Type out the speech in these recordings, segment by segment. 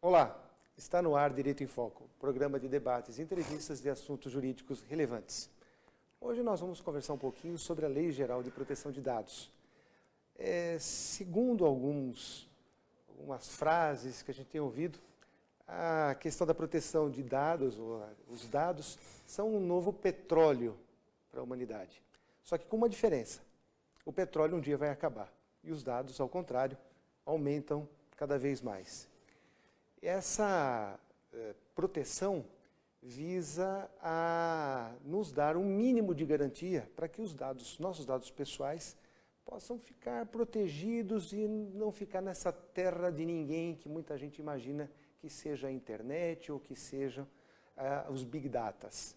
Olá, está no ar Direito em Foco, programa de debates e entrevistas de assuntos jurídicos relevantes. Hoje nós vamos conversar um pouquinho sobre a Lei Geral de Proteção de Dados. Segundo algumas frases que a gente tem ouvido, a questão da proteção de dados, os dados, são um novo petróleo para a humanidade. Só que com uma diferença, o petróleo um dia vai acabar e os dados, ao contrário, aumentam cada vez mais. Essa proteção visa a nos dar um mínimo de garantia para que os nossos dados pessoais, possam ficar protegidos e não ficar nessa terra de ninguém que muita gente imagina que seja a internet ou que sejam os big datas.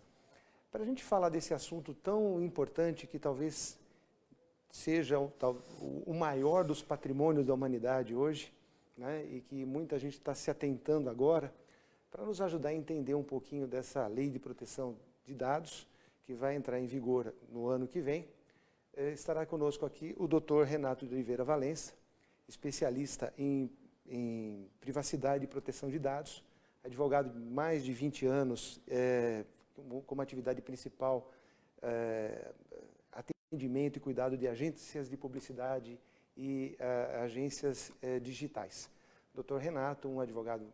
Para a gente falar desse assunto tão importante que talvez seja o maior dos patrimônios da humanidade hoje, né, e que muita gente está se atentando agora, para nos ajudar a entender um pouquinho dessa lei de proteção de dados, que vai entrar em vigor no ano que vem, estará conosco aqui o Dr. Renato de Oliveira Valença, especialista em privacidade e proteção de dados, advogado de mais de 20 anos, como atividade principal, atendimento e cuidado de agências de publicidade e agências digitais. Dr. Renato, um advogado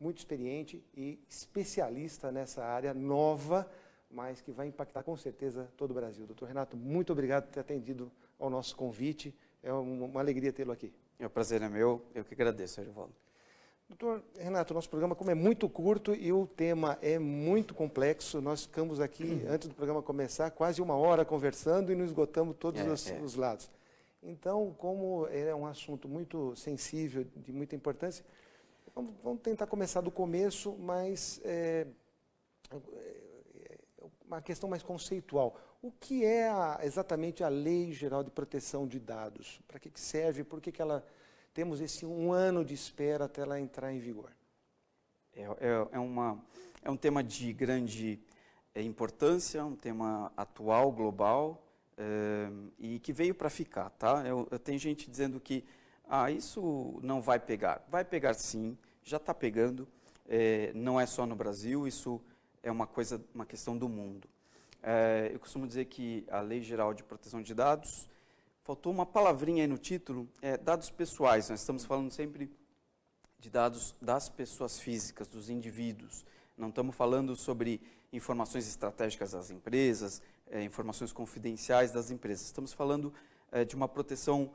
muito experiente e especialista nessa área nova, mas que vai impactar com certeza todo o Brasil. Dr. Renato, muito obrigado por ter atendido ao nosso convite. É uma alegria tê-lo aqui. O prazer é meu, eu que agradeço, Erivaldo. Doutor Renato, nosso programa, como é muito curto e o tema é muito complexo, nós ficamos aqui, antes do programa começar, quase uma hora conversando e não esgotamos todos os lados. Então, como é um assunto muito sensível, de muita importância, vamos tentar começar do começo, mas uma questão mais conceitual. O que é exatamente a Lei Geral de Proteção de Dados? Para que serve? Por que temos esse 1 ano de espera até ela entrar em vigor? É um tema de grande importância, um tema atual, global, e que veio para ficar, tá? Tem gente dizendo que isso não vai pegar. Vai pegar sim, já está pegando, não é só no Brasil, isso é uma questão do mundo. Eu costumo dizer que a Lei Geral de Proteção de Dados, faltou uma palavrinha aí no título, dados pessoais. Nós estamos falando sempre de dados das pessoas físicas, dos indivíduos. Não estamos falando sobre informações estratégicas das empresas, informações confidenciais das empresas. Estamos falando de uma proteção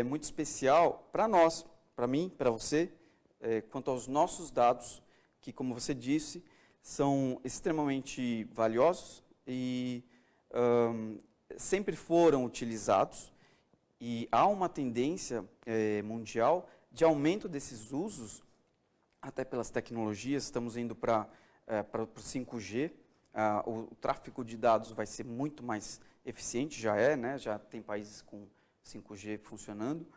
muito especial para nós, para mim, para você, quanto aos nossos dados, que, como você disse, são extremamente valiosos e sempre foram utilizados, e há uma tendência mundial de aumento desses usos, até pelas tecnologias. Estamos indo para o 5G, o tráfego de dados vai ser muito mais eficiente, né? Já tem países com 5G funcionando.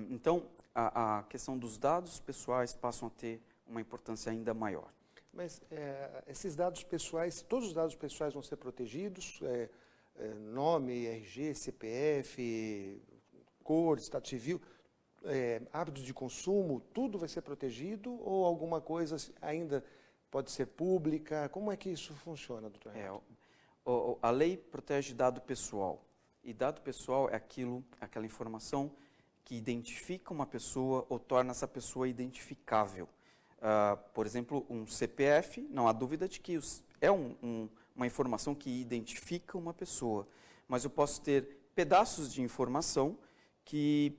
Então, a questão dos dados pessoais passam a ter uma importância ainda maior. Mas esses dados pessoais, todos os dados pessoais vão ser protegidos? Nome, RG, CPF, cor, estado civil, hábitos de consumo, tudo vai ser protegido ou alguma coisa ainda pode ser pública? Como é que isso funciona, doutor Renato? A lei protege dado pessoal, e dado pessoal é aquela informação que identifica uma pessoa ou torna essa pessoa identificável. Por exemplo, um CPF, não há dúvida de que é uma informação que identifica uma pessoa, mas eu posso ter pedaços de informação que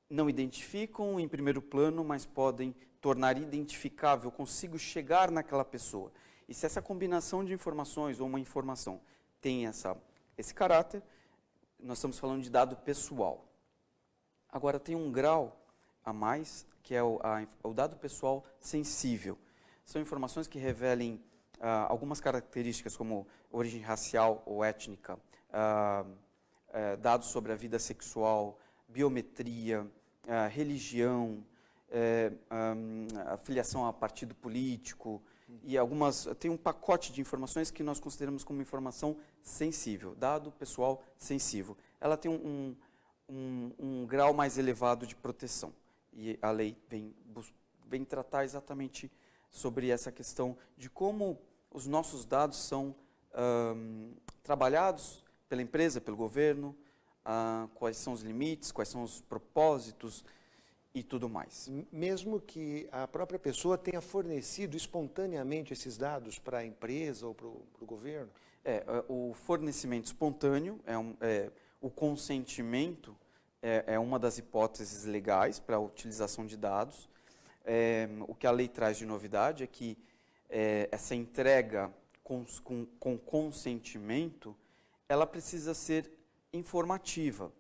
não identificam em primeiro plano, mas podem tornar identificável, eu consigo chegar naquela pessoa. E se essa combinação de informações ou uma informação tem esse caráter, nós estamos falando de dado pessoal. Agora, tem um grau a mais, que é o dado pessoal sensível. São informações que revelem algumas características como origem racial ou étnica, dados sobre a vida sexual, biometria, religião, afiliação a partido político, e tem um pacote de informações que nós consideramos como informação sensível, dado pessoal sensível. Ela tem um grau mais elevado de proteção, e a lei vem tratar exatamente sobre essa questão de como os nossos dados são trabalhados pela empresa, pelo governo, quais são os limites, quais são os propósitos e tudo mais. Mesmo que a própria pessoa tenha fornecido espontaneamente esses dados para a empresa ou para o governo? O fornecimento espontâneo, o consentimento é uma das hipóteses legais para a utilização de dados. O que a lei traz de novidade é que essa entrega com consentimento, ela precisa ser informativa.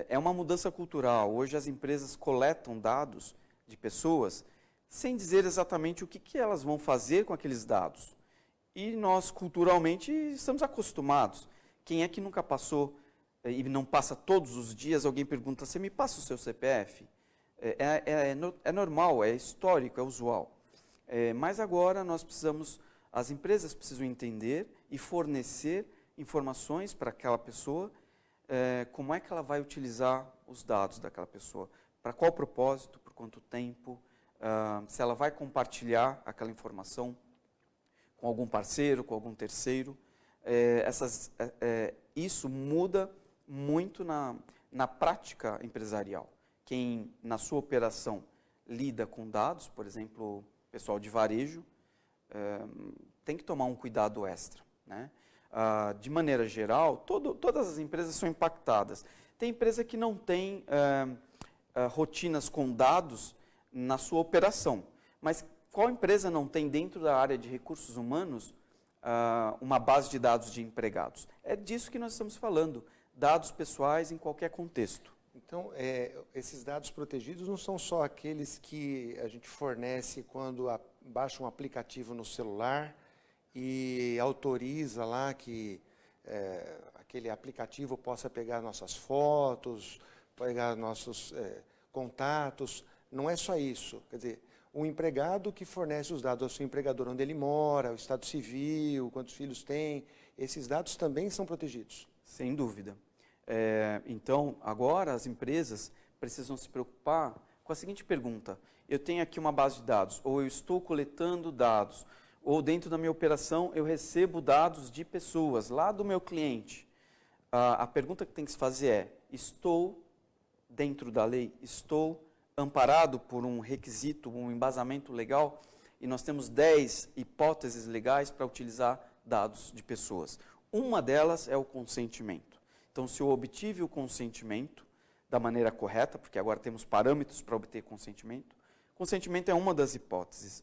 É uma mudança cultural. Hoje as empresas coletam dados de pessoas sem dizer exatamente o que elas vão fazer com aqueles dados. E nós, culturalmente, estamos acostumados. Quem é que nunca passou, e não passa todos os dias, alguém pergunta, você me passa o seu CPF? É normal, é histórico, é usual. Mas agora as empresas precisam entender e fornecer informações para aquela pessoa, como é que ela vai utilizar os dados daquela pessoa, para qual propósito, por quanto tempo, se ela vai compartilhar aquela informação com algum parceiro, com algum terceiro. Isso muda muito na prática empresarial. Quem, na sua operação, lida com dados, por exemplo, pessoal de varejo, tem que tomar um cuidado extra, né? De maneira geral, todas as empresas são impactadas. Tem empresa que não tem rotinas com dados na sua operação, mas qual empresa não tem dentro da área de recursos humanos uma base de dados de empregados? É disso que nós estamos falando, dados pessoais em qualquer contexto. Então, esses dados protegidos não são só aqueles que a gente fornece quando baixa um aplicativo no celular e autoriza lá que aquele aplicativo possa pegar nossas fotos, pegar nossos contatos. Não é só isso. Quer dizer, o empregado que fornece os dados ao seu empregador, onde ele mora, o estado civil, quantos filhos tem, esses dados também são protegidos. Sem dúvida. Então, agora as empresas precisam se preocupar com a seguinte pergunta: eu tenho aqui uma base de dados, ou eu estou coletando dados, ou dentro da minha operação eu recebo dados de pessoas lá do meu cliente. A pergunta que tem que se fazer é: estou dentro da lei? Estou amparado por um requisito, um embasamento legal? E nós temos 10 hipóteses legais para utilizar dados de pessoas. Uma delas é o consentimento. Então, se eu obtive o consentimento da maneira correta, porque agora temos parâmetros para obter consentimento é uma das hipóteses.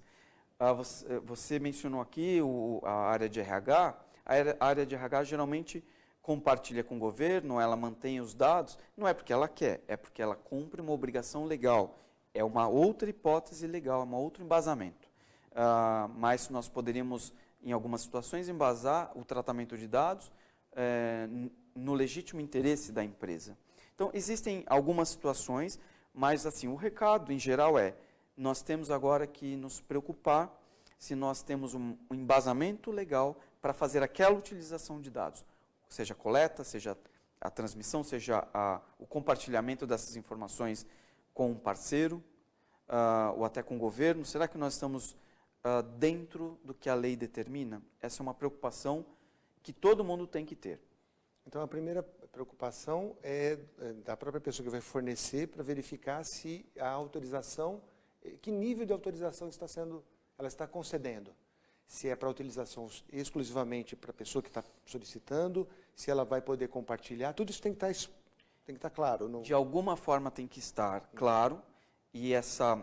Você mencionou aqui a área de RH. A área de RH geralmente compartilha com o governo, ela mantém os dados, não é porque ela quer, é porque ela cumpre uma obrigação legal. É uma outra hipótese legal, é um outro embasamento. Mas nós poderíamos, em algumas situações, embasar o tratamento de dados no legítimo interesse da empresa. Então, existem algumas situações, mas assim, o recado em geral nós temos agora que nos preocupar se nós temos um embasamento legal para fazer aquela utilização de dados, seja a coleta, seja a transmissão, seja o compartilhamento dessas informações com um parceiro ou até com o governo. Será que nós estamos dentro do que a lei determina? Essa é uma preocupação que todo mundo tem que ter. Então, a primeira preocupação é da própria pessoa que vai fornecer para verificar se a autorização, que nível de autorização ela está concedendo. Se é para utilização exclusivamente para a pessoa que está solicitando, se ela vai poder compartilhar, tudo isso tem que estar claro. Não? De alguma forma tem que estar claro, e essa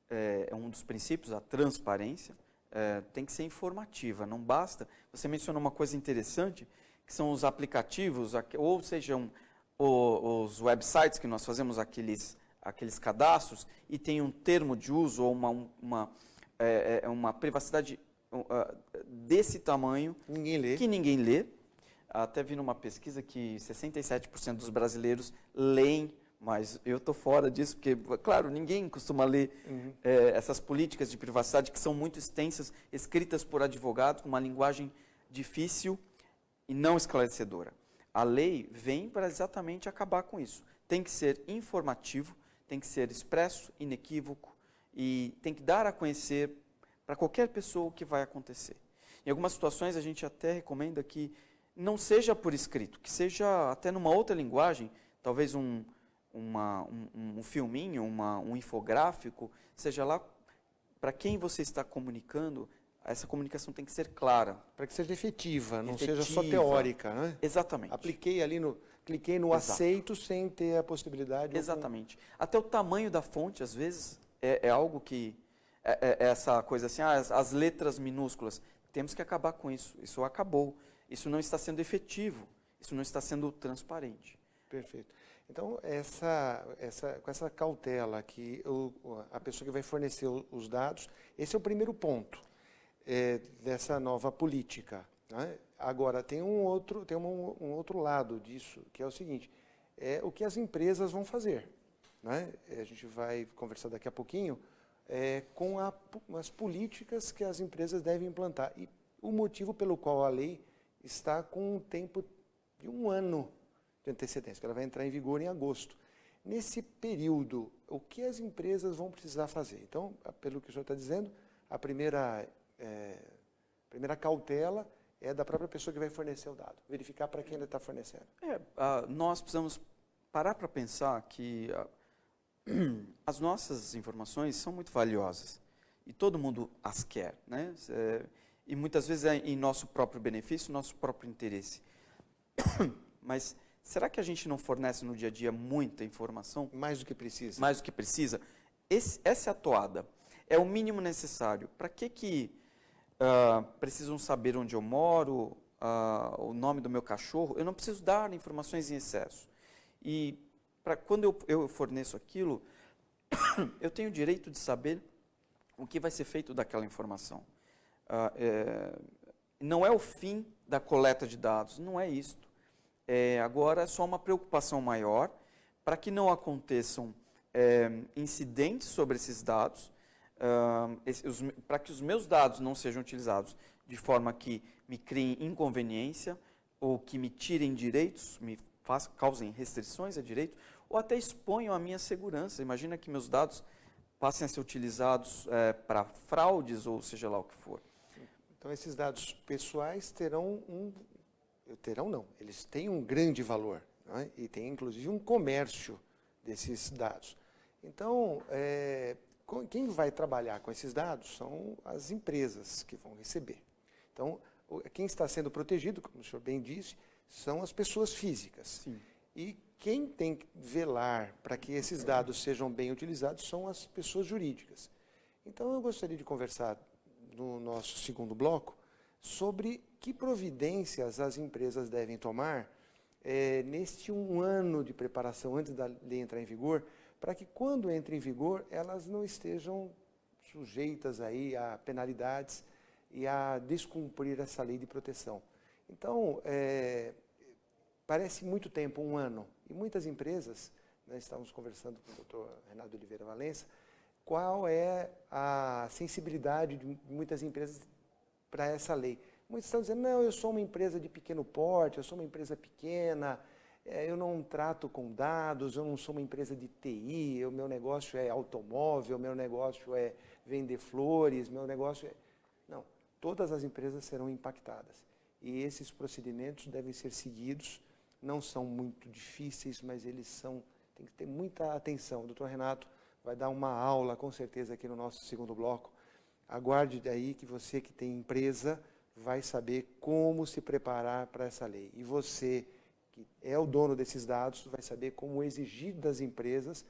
é um dos princípios, a transparência, tem que ser informativa, não basta. Você mencionou uma coisa interessante, que são os aplicativos, ou sejam os websites que nós fazemos aqueles cadastros, e tem um termo de uso ou uma privacidade desse tamanho que ninguém lê. Até vi numa pesquisa que 67% dos brasileiros leem, mas eu estou fora disso, porque, claro, ninguém costuma ler essas políticas de privacidade que são muito extensas, escritas por advogados, com uma linguagem difícil e não esclarecedora. A lei vem para exatamente acabar com isso. Tem que ser informativo, tem que ser expresso, inequívoco, e tem que dar a conhecer para qualquer pessoa o que vai acontecer. Em algumas situações a gente até recomenda que não seja por escrito, que seja até numa outra linguagem, talvez um filminho, um infográfico, seja lá para quem você está comunicando, essa comunicação tem que ser clara. Para que seja efetiva, não seja só teórica, né? Exatamente. Cliquei no aceito sem ter a possibilidade. Exatamente. Até o tamanho da fonte, às vezes, é algo que, essa coisa assim, as letras minúsculas, temos que acabar com isso. Isso acabou. Isso não está sendo efetivo. Isso não está sendo transparente. Perfeito. Então, com essa cautela que a pessoa que vai fornecer os dados, esse é o primeiro ponto dessa nova política. Né? Agora, tem um outro lado disso, que é o seguinte, o que as empresas vão fazer. Né? A gente vai conversar daqui a pouquinho com as políticas que as empresas devem implantar. E o motivo pelo qual a lei está com um tempo de 1 ano de antecedência, que ela vai entrar em vigor em agosto. Nesse período, o que as empresas vão precisar fazer? Então, pelo que o senhor está dizendo, a primeira cautela é da própria pessoa que vai fornecer o dado, verificar para quem ele está fornecendo. Nós precisamos parar para pensar que as nossas informações são muito valiosas e todo mundo as quer, né? E muitas vezes é em nosso próprio benefício, nosso próprio interesse. Mas será que a gente não fornece no dia a dia muita informação? Mais do que precisa. Mais do que precisa. Essa é a toada. É o mínimo necessário. Para que precisam saber onde eu moro, o nome do meu cachorro? Eu não preciso dar informações em excesso. E quando eu forneço aquilo, eu tenho o direito de saber o que vai ser feito daquela informação. Não é o fim da coleta de dados, não é isto. Agora é só uma preocupação maior para que não aconteçam incidentes sobre esses dados, para que os meus dados não sejam utilizados de forma que me criem inconveniência ou que me tirem direitos, causem restrições a direitos, ou até exponham a minha segurança. Imagina que meus dados passem a ser utilizados para fraudes ou seja lá o que for. Então, esses dados pessoais eles têm um grande valor, né? E tem inclusive um comércio desses dados. Então, quem vai trabalhar com esses dados são as empresas que vão receber. Então, quem está sendo protegido, como o senhor bem disse, são as pessoas físicas. Sim. E quem tem que velar para que esses dados sejam bem utilizados são as pessoas jurídicas. Então, eu gostaria de conversar no nosso segundo bloco sobre que providências as empresas devem tomar neste 1 ano de preparação antes da lei entrar em vigor, para que quando entre em vigor elas não estejam sujeitas aí a penalidades e a descumprir essa lei de proteção. Então, parece muito tempo, 1 ano, e muitas empresas, nós estávamos conversando com o doutor Renato Oliveira Valença, qual é a sensibilidade de muitas empresas para essa lei. Muitos estão dizendo, não, eu sou uma empresa de pequeno porte, eu sou uma empresa pequena, eu não trato com dados, eu não sou uma empresa de TI, o meu negócio é automóvel, meu negócio é vender flores, meu negócio é... Não, todas as empresas serão impactadas. E esses procedimentos devem ser seguidos, não são muito difíceis, mas eles tem que ter muita atenção. O doutor Renato vai dar uma aula, com certeza, aqui no nosso segundo bloco. Aguarde daí que você que tem empresa vai saber como se preparar para essa lei. E você, que é o dono desses dados, vai saber como exigir das empresas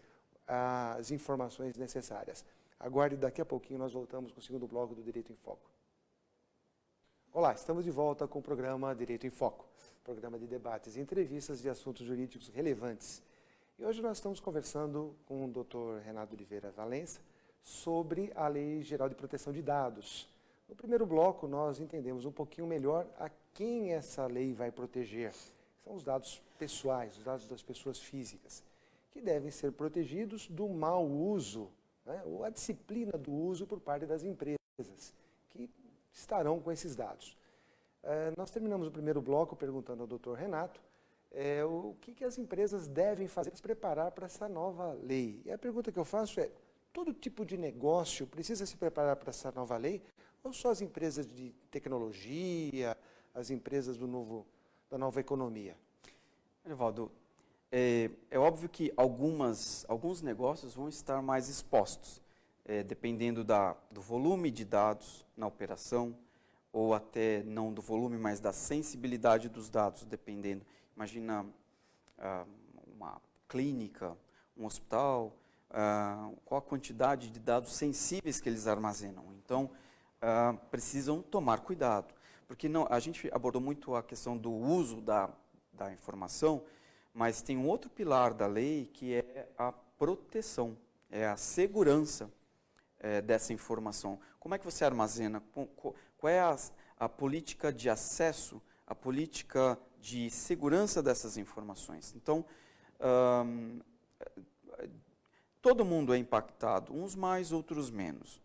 as informações necessárias. Aguarde, daqui a pouquinho nós voltamos com o segundo bloco do Direito em Foco. Olá, estamos de volta com o programa Direito em Foco, programa de debates e entrevistas de assuntos jurídicos relevantes. E hoje nós estamos conversando com o Dr. Renato Oliveira Valença sobre a Lei Geral de Proteção de Dados. No primeiro bloco, nós entendemos um pouquinho melhor a quem essa lei vai proteger. São os dados pessoais, os dados das pessoas físicas, que devem ser protegidos do mau uso, né, ou a disciplina do uso por parte das empresas, que estarão com esses dados. Nós terminamos o primeiro bloco perguntando ao Dr. Renato o que as empresas devem fazer para se preparar para essa nova lei. E a pergunta que eu faço é, todo tipo de negócio precisa se preparar para essa nova lei? Ou só as empresas de tecnologia, as empresas da nova economia? Evaldo, é óbvio que alguns negócios vão estar mais expostos, dependendo do volume de dados na operação, ou até não do volume, mas da sensibilidade dos dados, dependendo. Imagina uma clínica, um hospital, qual a quantidade de dados sensíveis que eles armazenam. Então, precisam tomar cuidado, porque a gente abordou muito a questão do uso da informação, mas tem um outro pilar da lei que é a proteção, é a segurança dessa informação. Como é que você armazena? Qual é a política de acesso, a política de segurança dessas informações? Então, todo mundo é impactado, uns mais, outros menos.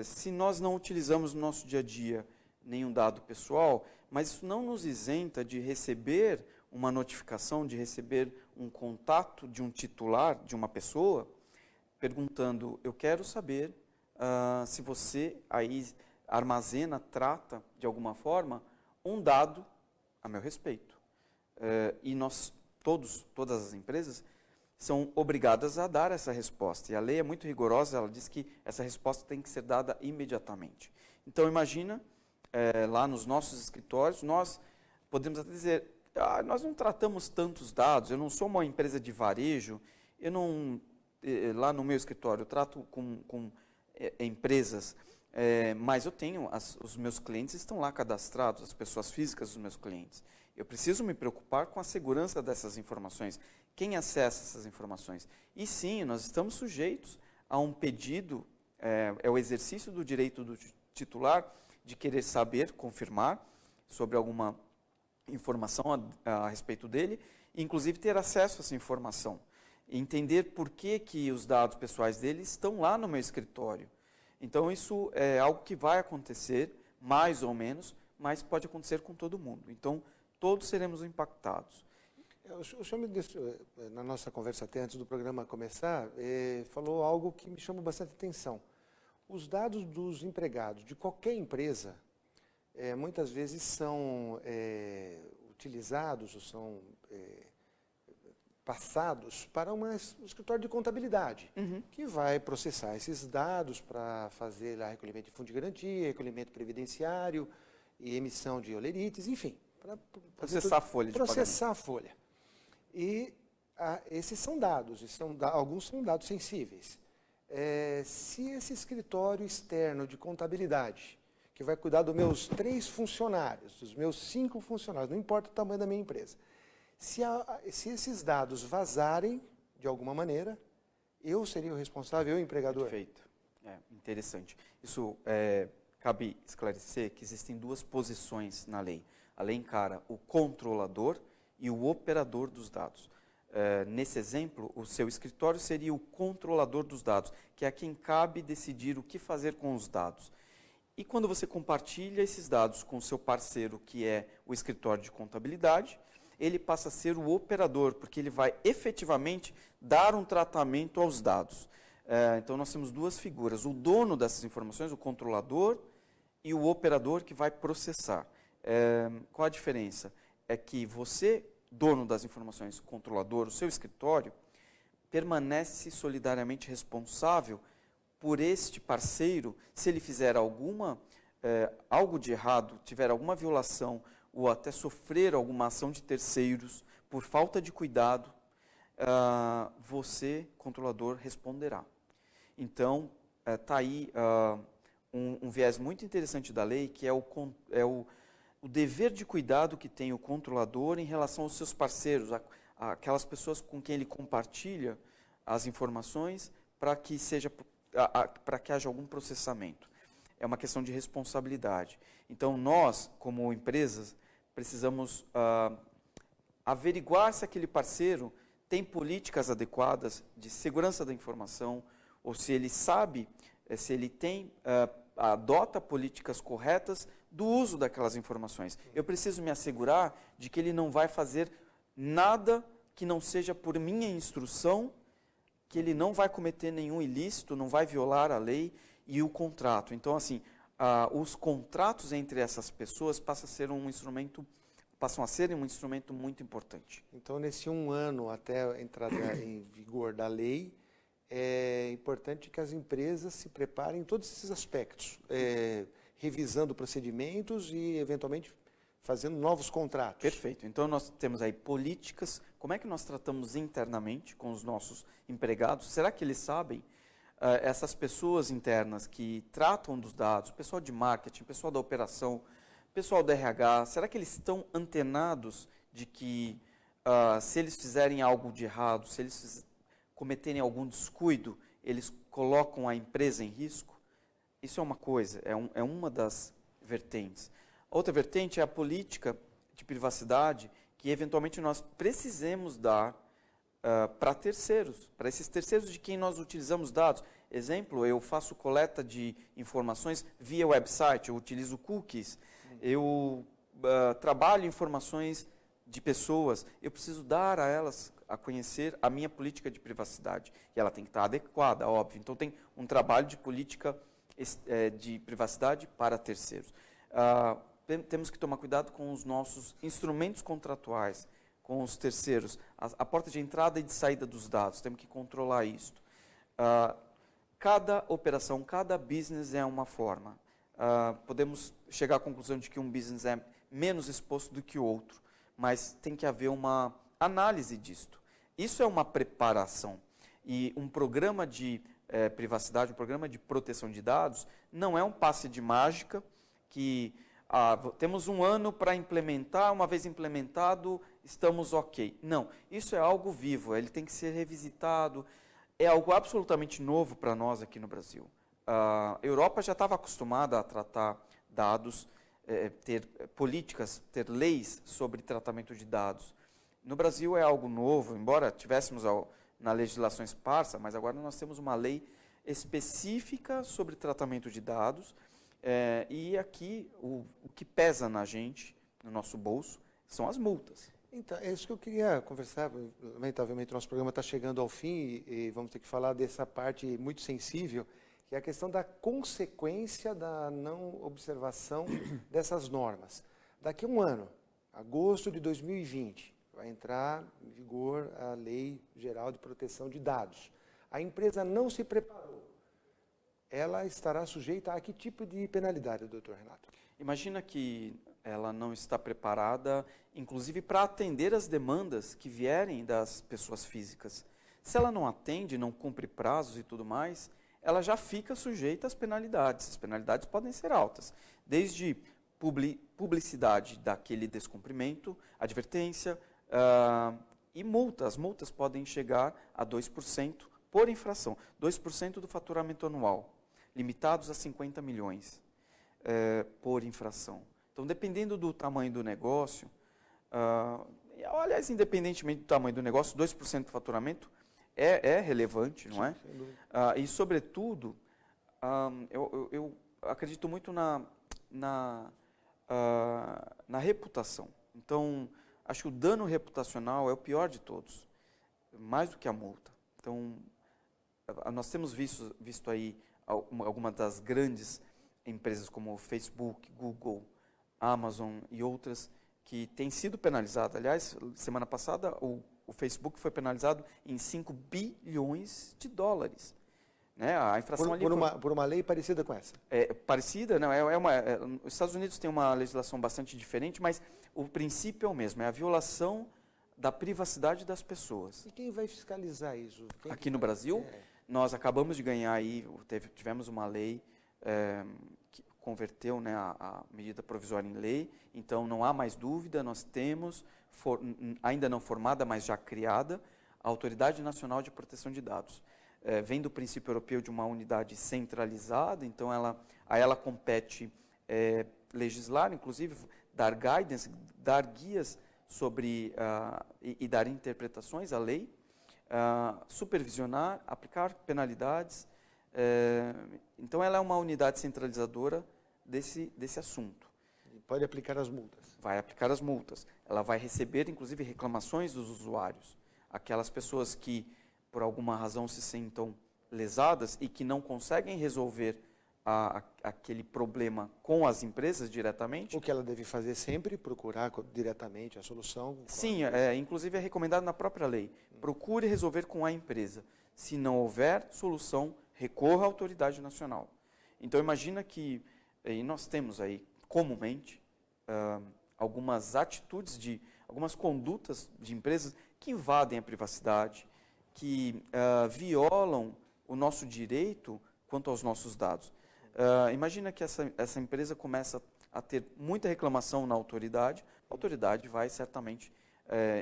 Se nós não utilizamos no nosso dia a dia nenhum dado pessoal, mas isso não nos isenta de receber uma notificação, de receber um contato de um titular, de uma pessoa, perguntando, eu quero saber se você aí armazena, trata de alguma forma um dado a meu respeito. E nós, todas as empresas, são obrigadas a dar essa resposta. E a lei é muito rigorosa, ela diz que essa resposta tem que ser dada imediatamente. Então, imagina, lá nos nossos escritórios, nós podemos até dizer, nós não tratamos tantos dados, eu não sou uma empresa de varejo, eu não, lá no meu escritório, eu trato com empresas, mas eu tenho, os meus clientes estão lá cadastrados, as pessoas físicas dos meus clientes. Eu preciso me preocupar com a segurança dessas informações. Quem acessa essas informações? E sim, nós estamos sujeitos a um pedido, é o exercício do direito do titular de querer saber, confirmar sobre alguma informação a respeito dele, e inclusive ter acesso a essa informação. Entender por que os dados pessoais dele estão lá no meu escritório. Então, isso é algo que vai acontecer, mais ou menos, mas pode acontecer com todo mundo. Então, todos seremos impactados. O senhor me disse, na nossa conversa até antes do programa começar, falou algo que me chamou bastante atenção. Os dados dos empregados de qualquer empresa, muitas vezes são utilizados ou são passados para um escritório de contabilidade, que vai processar esses dados para fazer lá recolhimento de fundo de garantia, recolhimento previdenciário e emissão de olerites, enfim. Processar a folha de pagamento. Processar a folha. E esses são dados, alguns são dados sensíveis. Se esse escritório externo de contabilidade, que vai cuidar dos meus 3 funcionários, dos meus 5 funcionários, não importa o tamanho da minha empresa, se esses dados vazarem de alguma maneira, eu seria o responsável, eu, empregador? Perfeito. Interessante. Isso cabe esclarecer que existem 2 posições na lei. A lei encara o controlador e o operador dos dados. Nesse exemplo, o seu escritório seria o controlador dos dados, que é a quem cabe decidir o que fazer com os dados. E quando você compartilha esses dados com o seu parceiro, que é o escritório de contabilidade, ele passa a ser o operador, porque ele vai efetivamente dar um tratamento aos dados. Então, nós temos 2 figuras, o dono dessas informações, o controlador, e o operador que vai processar. Qual a diferença? É que você, dono das informações, controlador, o seu escritório, permanece solidariamente responsável por este parceiro se ele fizer algo de errado, tiver alguma violação ou até sofrer alguma ação de terceiros por falta de cuidado, você, controlador, responderá. Então, está aí um viés muito interessante da lei, que é o dever de cuidado que tem o controlador em relação aos seus parceiros, aquelas pessoas com quem ele compartilha as informações para que haja algum processamento. É uma questão de responsabilidade. Então, nós, como empresas, precisamos averiguar se aquele parceiro tem políticas adequadas de segurança da informação, ou se ele sabe, se ele adota políticas corretas do uso daquelas informações. Eu preciso me assegurar de que ele não vai fazer nada que não seja por minha instrução que ele não vai cometer nenhum ilícito, não vai violar a lei e o contrato. Então, assim, os contratos entre essas pessoas passam a ser um instrumento muito importante. Então, nesse 1 ano até a entrada em vigor da lei, é importante que as empresas se preparem em todos esses aspectos, revisando procedimentos e, eventualmente, fazendo novos contratos. Perfeito. Então, nós temos aí políticas, como é que nós tratamos internamente com os nossos empregados? Será que eles sabem? Essas pessoas internas que tratam dos dados, pessoal de marketing, pessoal da operação, pessoal do RH, será que eles estão antenados de que se eles fizerem algo de errado, se eles cometerem algum descuido, eles colocam a empresa em risco? Isso é uma coisa, é uma das vertentes. Outra vertente é a política de privacidade que eventualmente nós precisemos dar para terceiros, para esses terceiros de quem nós utilizamos dados. Exemplo, eu faço coleta de informações via website, eu utilizo cookies, eu trabalho informações de pessoas, eu preciso dar a elas a conhecer a minha política de privacidade. E ela tem que estar adequada, óbvio. Então tem um trabalho de política de privacidade para terceiros. Temos que tomar cuidado com os nossos instrumentos contratuais, com os terceiros, a porta de entrada e de saída dos dados, temos que controlar isso. Cada operação, cada business é uma forma. Podemos chegar à conclusão de que um business é menos exposto do que o outro, mas tem que haver uma análise disto. Isso é uma preparação. E um programa de privacidade, um programa de proteção de dados, não é um passe de mágica que temos 1 ano para implementar, uma vez implementado, estamos ok. Não, isso é algo vivo, ele tem que ser revisitado, é algo absolutamente novo para nós aqui no Brasil. A Europa já estava acostumada a tratar dados, ter políticas, ter leis sobre tratamento de dados. No Brasil é algo novo, embora tivéssemos na legislação esparsa, mas agora nós temos uma lei específica sobre tratamento de dados, e aqui o que pesa na gente, no nosso bolso, são as multas. Então, é isso que eu queria conversar. Lamentavelmente, o nosso programa está chegando ao fim e vamos ter que falar dessa parte muito sensível, que é a questão da consequência da não observação dessas normas. Daqui a 1 ano, agosto de 2020, vai entrar em vigor a Lei Geral de Proteção de Dados. A empresa não se preparou. Ela estará sujeita a que tipo de penalidade, doutor Renato? Imagina que ela não está preparada, inclusive para atender as demandas que vierem das pessoas físicas. Se ela não atende, não cumpre prazos e tudo mais, ela já fica sujeita às penalidades. As penalidades podem ser altas, desde publicidade daquele descumprimento, advertência e multas. As multas podem chegar a 2% por infração, 2% do faturamento anual, limitados a 50 milhões por infração. Então, dependendo do tamanho do negócio, aliás, independentemente do tamanho do negócio, 2% do faturamento é relevante, não é? E, sobretudo, eu acredito muito na reputação. Então, acho que o dano reputacional é o pior de todos, mais do que a multa. Então, nós temos visto aí algumas das grandes empresas como Facebook, Google, Amazon e outras que têm sido penalizadas. Aliás, semana passada o Facebook foi penalizado em 5 bilhões de dólares. Né? A infração por uma lei parecida com essa? Parecida, não, os Estados Unidos têm uma legislação bastante diferente, mas o princípio é o mesmo, é a violação da privacidade das pessoas. E quem vai fiscalizar isso? Aqui no Brasil, nós acabamos de ganhar aí, tivemos uma lei que converteu, né, a medida provisória em lei, então não há mais dúvida, nós temos, ainda não formada, mas já criada, a Autoridade Nacional de Proteção de Dados. Vem do princípio europeu de uma unidade centralizada, então a ela compete legislar, inclusive dar guidance, dar guias sobre e dar interpretações à lei, supervisionar, aplicar penalidades. Então ela é uma unidade centralizadora desse assunto. E pode aplicar as multas. Vai aplicar as multas. Ela vai receber, inclusive, reclamações dos usuários. Aquelas pessoas que por alguma razão se sentam lesadas e que não conseguem resolver aquele problema com as empresas diretamente. O que ela deve fazer sempre, procurar diretamente a solução. Sim, inclusive é recomendado na própria lei. Procure resolver com a empresa. Se não houver solução, recorra à autoridade nacional. Então imagina que nós temos aí comumente algumas atitudes, algumas condutas de empresas que invadem a privacidade, que violam o nosso direito quanto aos nossos dados. Imagina que essa empresa começa a ter muita reclamação na autoridade, a autoridade vai certamente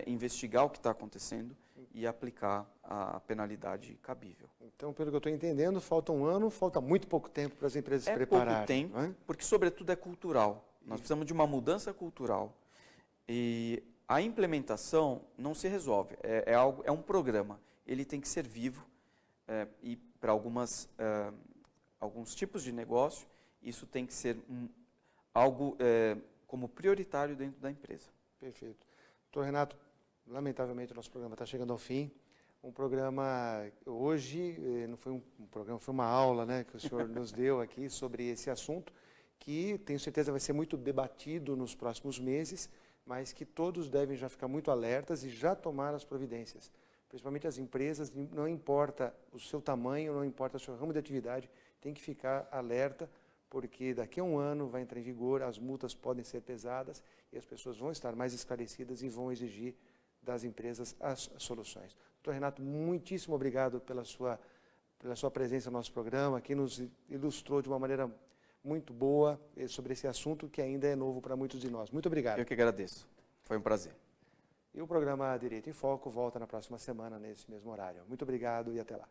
investigar o que está acontecendo e aplicar a penalidade cabível. Então, pelo que eu estou entendendo, falta um ano, falta muito pouco tempo para as empresas se prepararem. Pouco tempo, porque sobretudo é cultural. Nós precisamos de uma mudança cultural. E a implementação não se resolve, é um programa. Ele tem que ser vivo e para alguns tipos de negócio, isso tem que ser algo como prioritário dentro da empresa. Perfeito. Doutor Renato, lamentavelmente o nosso programa está chegando ao fim. Um programa, hoje, não foi um programa, foi uma aula, né, que o senhor nos deu aqui sobre esse assunto, que tenho certeza vai ser muito debatido nos próximos meses, mas que todos devem já ficar muito alertas e já tomar as providências. Principalmente as empresas, não importa o seu tamanho, não importa o seu ramo de atividade, tem que ficar alerta, porque daqui a um ano vai entrar em vigor, as multas podem ser pesadas e as pessoas vão estar mais esclarecidas e vão exigir das empresas as soluções. Doutor Renato, muitíssimo obrigado pela sua presença no nosso programa, que nos ilustrou de uma maneira muito boa sobre esse assunto que ainda é novo para muitos de nós. Muito obrigado. Eu que agradeço. Foi um prazer. E o programa Direito em Foco volta na próxima semana, nesse mesmo horário. Muito obrigado e até lá.